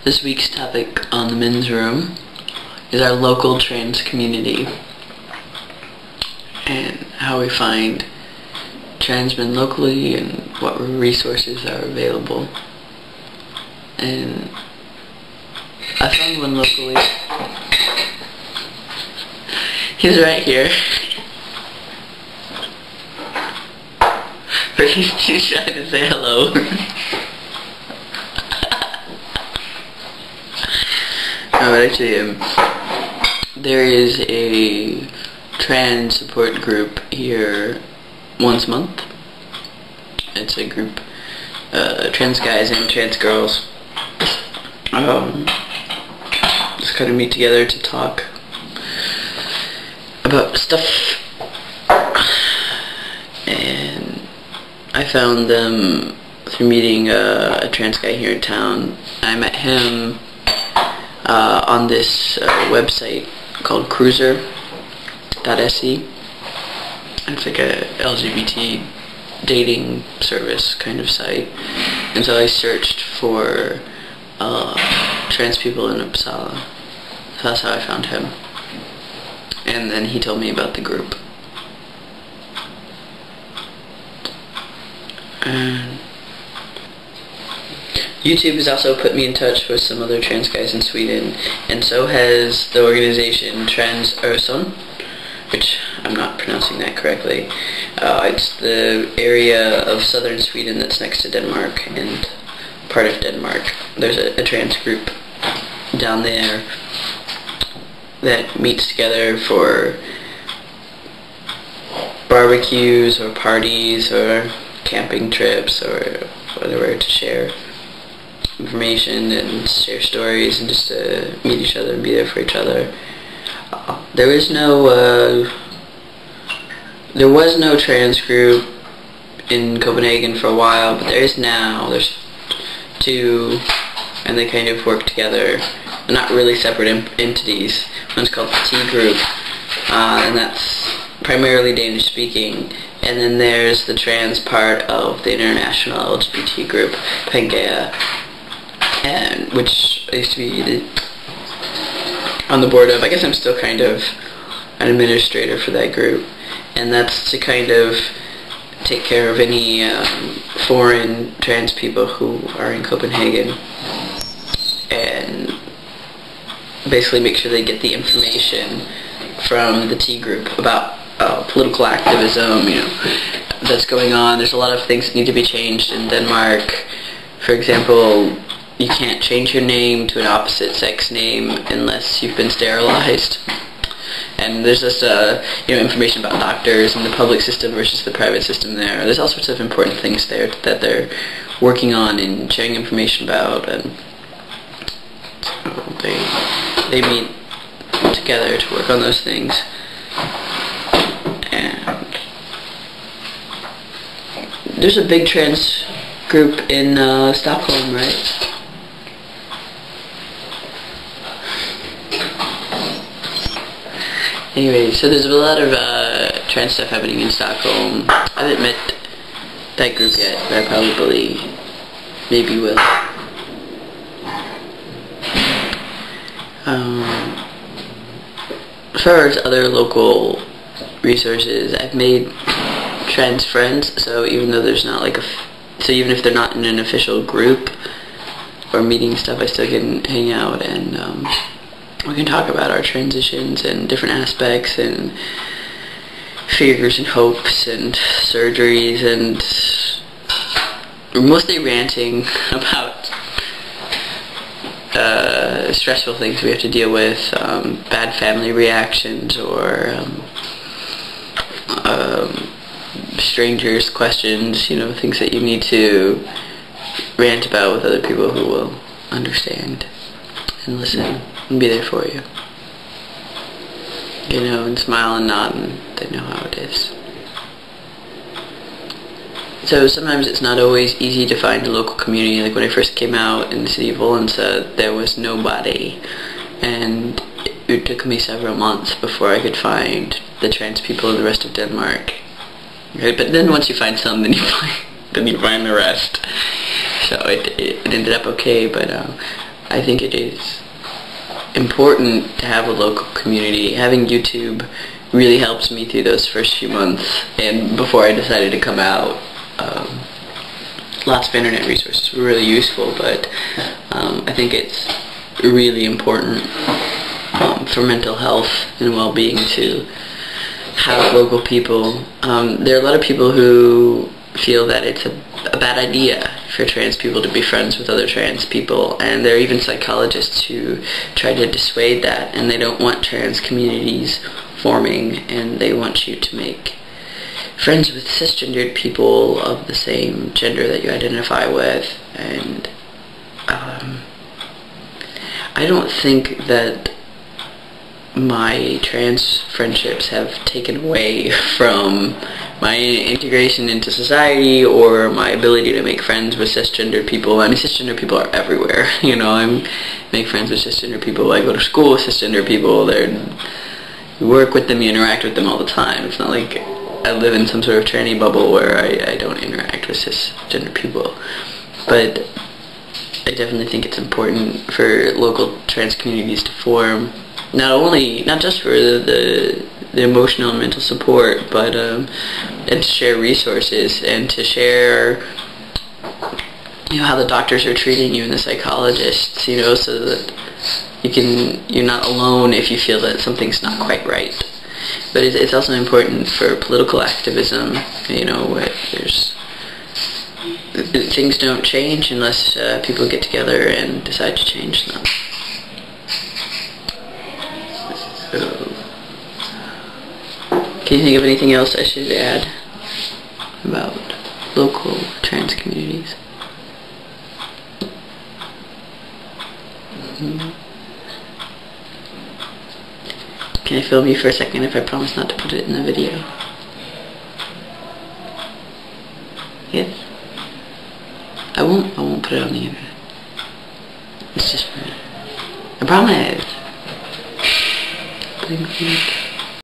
This week's topic on the men's room is our local trans community and how we find trans men locally and what resources are available. And I found one locally. He's right here. But he's too shy to say hello. No, but actually, there is a trans support group here once a month. It's a group, trans guys and trans girls just kind of meet together to talk about stuff. And I found them through meeting a trans guy here in town. I met him on this website called Cruiser.se. It's like a LGBT dating service kind of site. And so I searched for trans people in Uppsala. So that's how I found him. And then he told me about the group. And YouTube has also put me in touch with some other trans guys in Sweden, and so has the organization Trans Öresund, which I'm not pronouncing that correctly. It's the area of southern Sweden that's next to Denmark and part of Denmark. There's a trans group down there that meets together for barbecues or parties or camping trips or whatever to share information and share stories and just to meet each other and be there for each other. There was no trans group in Copenhagen for a while, but there is now. There's two, and they kind of work together. They're not really separate entities. One's called the T Group, and that's primarily Danish speaking. And then there's the trans part of the international LGBT group, Pangea, and which I used to be on the board of. I guess I'm still kind of an administrator for that group, and that's to kind of take care of any foreign trans people who are in Copenhagen, and basically make sure they get the information from the T Group about political activism, that's going on. There's a lot of things that need to be changed in Denmark. For example, you can't change your name to an opposite sex name unless you've been sterilized. And there's just information about doctors and the public system versus the private system there. There's all sorts of important things there that they're working on and sharing information about, and they meet together to work on those things. And there's a big trans group in Stockholm, right? Anyway, so there's a lot of trans stuff happening in Stockholm. I haven't met that group yet, but I probably maybe will. As far as other local resources, I've made trans friends, so even though there's not so even if they're not in an official group or meeting stuff, I still can hang out and we can talk about our transitions and different aspects and fears and hopes and surgeries, and we're mostly ranting about stressful things we have to deal with, bad family reactions, or strangers' questions, things that you need to rant about with other people who will understand and listen and be there for you. And smile and nod, and they know how it is. So sometimes it's not always easy to find a local community. Like when I first came out in the city of Odense, there was nobody, and it took me several months before I could find the trans people in the rest of Denmark. Right? But then once you find some, then you find the rest. So it ended up okay, but I think it is important to have a local community. Having YouTube really helped me through those first few months, and before I decided to come out. Lots of internet resources were really useful, but I think it's really important for mental health and well-being to have local people. There are a lot of people who feel that it's a bad idea for trans people to be friends with other trans people, and there are even psychologists who try to dissuade that, and they don't want trans communities forming, and they want you to make friends with cisgendered people of the same gender that you identify with. And I don't think that my trans friendships have taken away from my integration into society or my ability to make friends with cisgendered people. I mean, cisgendered people are everywhere. You know, I make friends with cisgendered people. I go to school with cisgendered people. You work with them, you interact with them all the time. It's not like I live in some sort of tranny bubble where I don't interact with cisgender people. But I definitely think it's important for local trans communities to form, not just for the emotional and mental support, but and to share resources and to share, you know, how the doctors are treating you and the psychologists, you know, so that you're not alone if you feel that something's not quite right. But it's also important for political activism, you know, things don't change unless people get together and decide to change them. So, can you think of anything else I should add about local trans communities? Can I film you for a second if I promise not to put it in the video? Yes? I won't put it on the internet. It's just for me. I promise. Blink, blink.